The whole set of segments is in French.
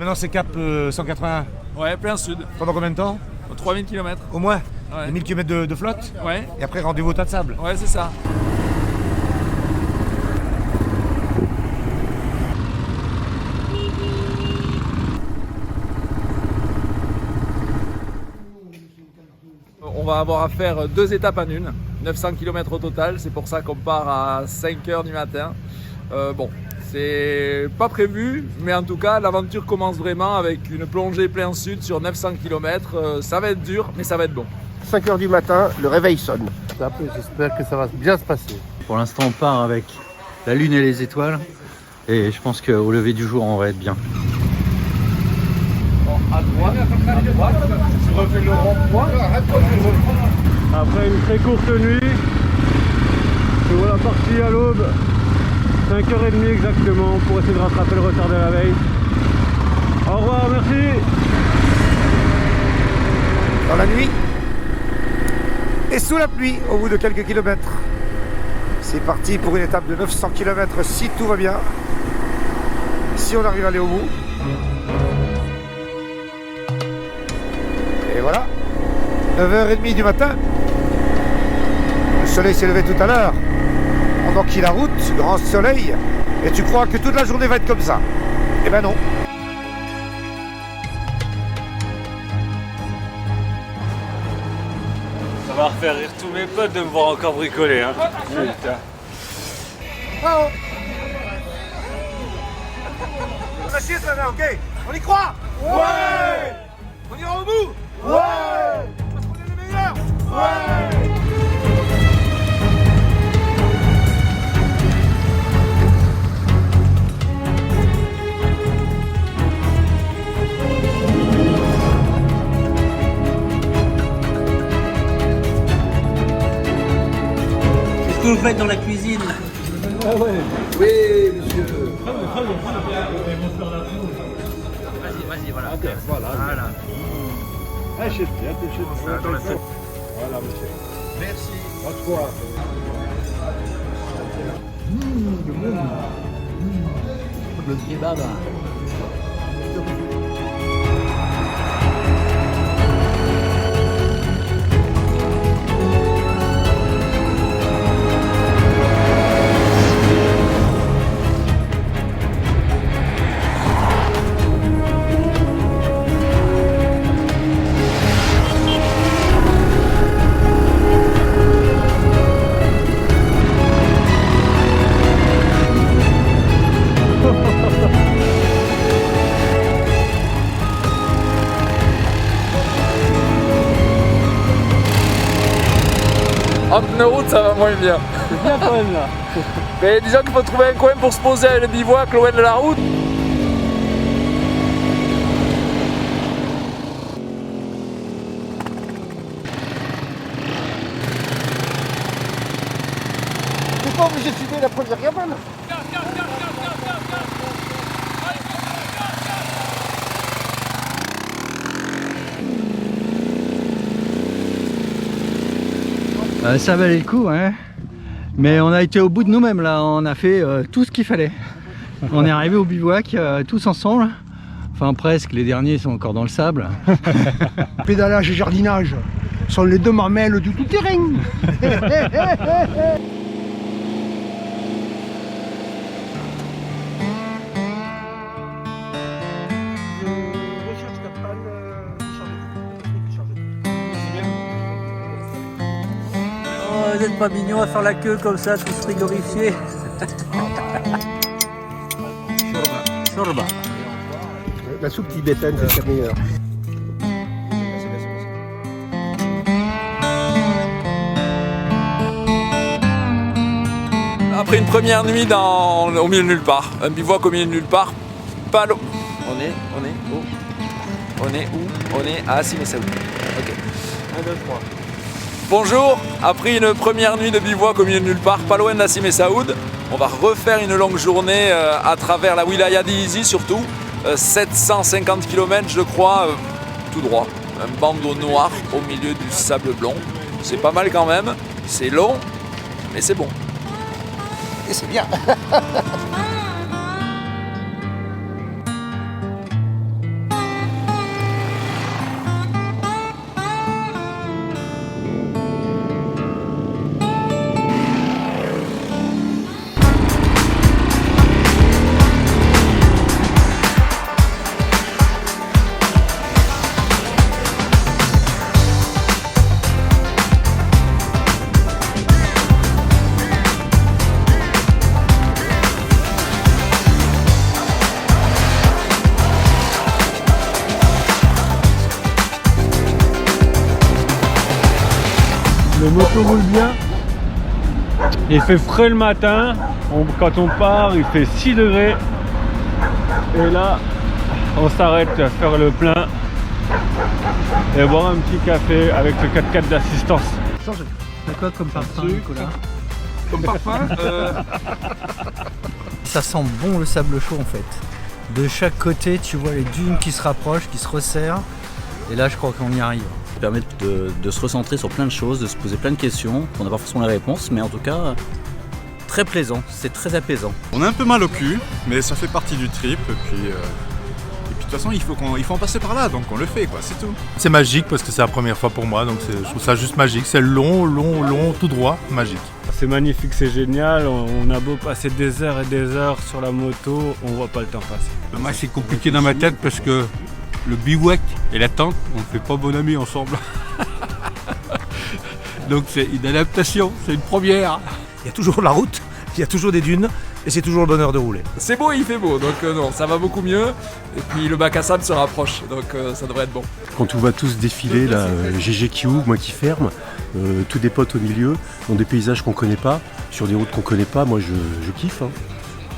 maintenant c'est cap 180. Ouais, plein sud. Pendant combien de temps? 3000 km. Au moins. Ouais. Et 1000 km de flotte. Ouais. Et après rendez-vous au tas de sable. Ouais, c'est ça. On va avoir à faire 2 étapes en une, 900 km au total, c'est pour ça qu'on part à 5h du matin. Bon, c'est pas prévu, mais en tout cas l'aventure commence vraiment avec une plongée plein sud sur 900 km. Ça va être dur, mais ça va être bon. 5h du matin, le réveil sonne. J'espère que ça va bien se passer. Pour l'instant, on part avec la lune et les étoiles. Et je pense qu'au lever du jour, on va être bien. À droite, tu refais le rond-point. Après une très courte nuit, nous voilà partis à l'aube, 5h30 exactement, pour essayer de rattraper le retard de la veille. Au revoir, merci. Dans la nuit et sous la pluie au bout de quelques kilomètres. C'est parti pour une étape de 900 km si tout va bien. Si on arrive à aller au bout. Et voilà, 9h30 du matin. Le soleil s'est levé tout à l'heure. On enquille la route, grand soleil. Et tu crois que toute la journée va être comme ça? Eh ben non. Ça va refaire rire tous mes potes de me voir encore bricoler. Hein. Putain. Oh. On a chier ça là, ok? On y croit? Ouais. On ira au bout? Ouais. Parce qu'on est les meilleurs? Ouais. Qu'est-ce que vous faites dans la cuisine? Oui, monsieur. Vas-y, voilà. Ok, voilà. Voilà. Voilà, monsieur. Merci. À toi. Le kebab. En pneu route, ça va moins bien. C'est bien quand même là. Mais disons qu'il faut trouver un coin pour se poser avec le bivouac loin de la route. T'es pas obligé de filmer la première gamelle. Ça valait le coup, hein. Mais on a été au bout de nous-mêmes là, on a fait tout ce qu'il fallait. On est arrivé au bivouac tous ensemble. Enfin presque, les derniers sont encore dans le sable. Pédalage et jardinage sont les deux mamelles du tout-terrain. Oh, vous êtes pas mignons à faire la queue comme ça, tous frigorifiés. Shorba. La soupe tibétaine, c'est la meilleure. Après une première nuit au milieu de nulle part, un bivouac au milieu de nulle part, pas l'eau. On est où? On est à Sime Saoud. Ok. 1, 2, 3. Bonjour, après une première nuit de bivouac au milieu de nulle part, pas loin de la Sime Saoud, on va refaire une longue journée à travers la wilaya d'Izi surtout, 750 km je crois, tout droit. Un bandeau noir au milieu du sable blond. C'est pas mal quand même, c'est long, mais c'est bon. Et c'est bien. Les motos roulent bien. Il fait frais le matin. Quand on part, il fait 6 degrés. Et là, on s'arrête à faire le plein et boire un petit café avec le 4x4 d'assistance. C'est quoi comme parfum, Nicolas? Comme parfum, Ça sent bon le sable chaud en fait. De chaque côté, tu vois les dunes qui se rapprochent, qui se resserrent. Et là, je crois qu'on y arrive. Ça permet de se recentrer sur plein de choses, de se poser plein de questions. On n'a pas forcément les réponses, mais en tout cas, très plaisant, c'est très apaisant. On a un peu mal au cul, mais ça fait partie du trip. Et puis de toute façon, il faut en passer par là, donc on le fait, quoi, c'est tout. C'est magique parce que c'est la première fois pour moi, donc je trouve ça juste magique. C'est long, tout droit, magique. C'est magnifique, c'est génial. On a beau passer des heures et des heures sur la moto, on voit pas le temps passer. Moi, c'est compliqué dans ma tête parce que le bivouac et la tente, on ne fait pas bon ami ensemble. Donc c'est une adaptation, c'est une première. Il y a toujours la route, il y a toujours des dunes, et c'est toujours le bonheur de rouler. c'est beau, il fait beau, donc non, ça va beaucoup mieux. Et puis le bac à sable se rapproche, donc ça devrait être bon. Quand on voit tous défiler, là, GGQ, moi qui ferme, tous des potes au milieu, dans des paysages qu'on connaît pas, sur des routes qu'on connaît pas, moi je kiffe. Hein.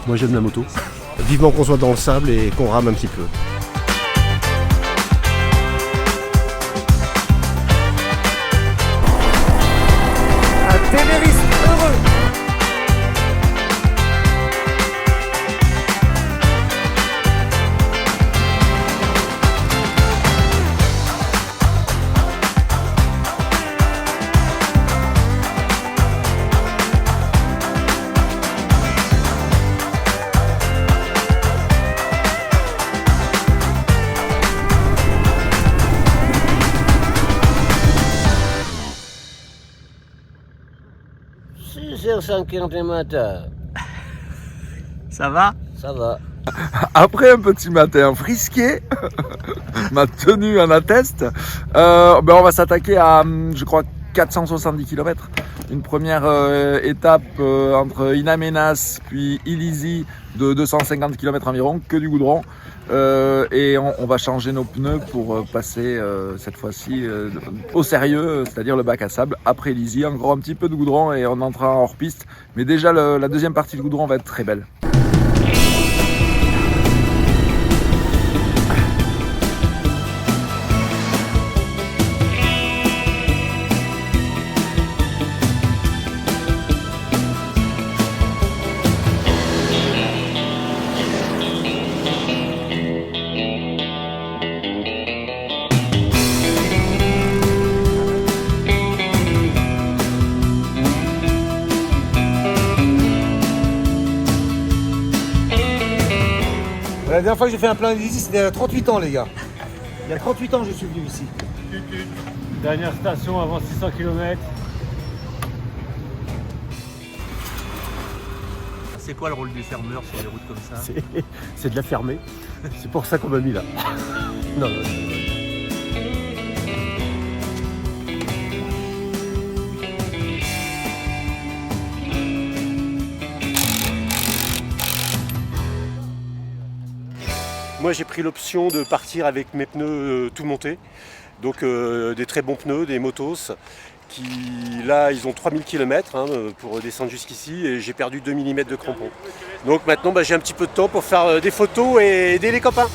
Moi j'aime la moto. Vivement qu'on soit dans le sable et qu'on rame un petit peu. Un Ténériste heureux. C'est 5h du matin. Ça va? Ça va. Après un petit matin frisqué, ma tenue en atteste, on va s'attaquer à, je crois, 470 km. Une première étape entre Inaménas puis Illizi de 250 km environ, que du goudron. Et on va changer nos pneus pour passer cette fois-ci au sérieux, c'est-à-dire le bac à sable. Après Illizi, encore un petit peu de goudron et on entrera en hors-piste. Mais déjà, la deuxième partie du goudron va être très belle. La dernière fois que j'ai fait un plein d'Illizi, c'était il y a 38 ans, les gars. Il y a 38 ans que je suis venu ici. Dernière station avant 600 km. C'est quoi le rôle du fermeur sur les routes comme ça? C'est de la fermer. C'est pour ça qu'on m'a mis là. Non, non, non. Moi j'ai pris l'option de partir avec mes pneus tout montés, donc des très bons pneus, des Motos, qui là ils ont 3000 km pour descendre jusqu'ici et j'ai perdu 2 mm de crampons. Donc maintenant j'ai un petit peu de temps pour faire des photos et aider les copains.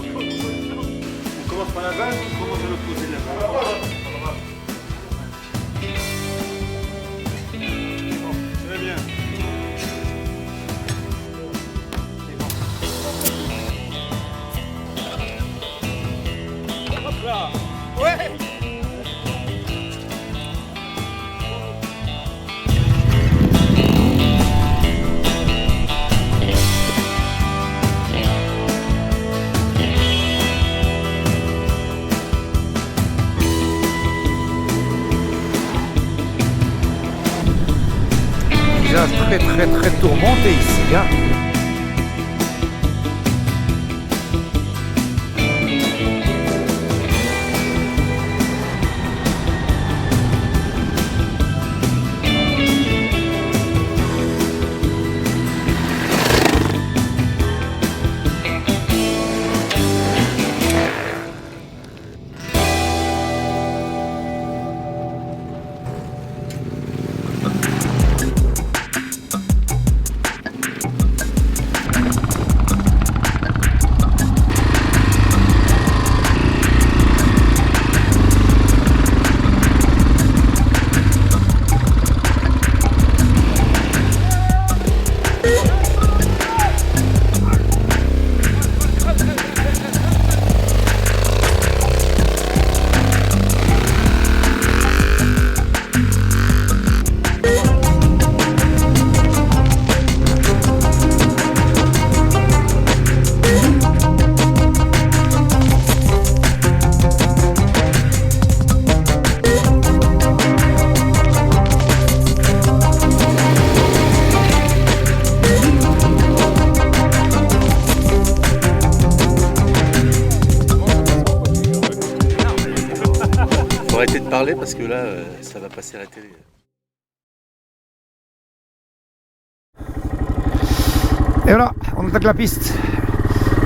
On commence par la base ou on commence à l'autre côté de la base? Très bien. Hop là. Ouais. Très tourmenté ici, hein. de parler parce que là, ça va passer à la télé. Et voilà, on attaque la piste.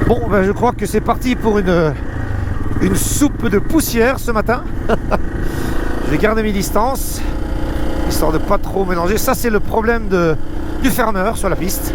Bon, ben, je crois que c'est parti pour une soupe de poussière ce matin. J'ai gardé mes distances, histoire de pas trop mélanger. Ça, c'est le problème du fermeur sur la piste.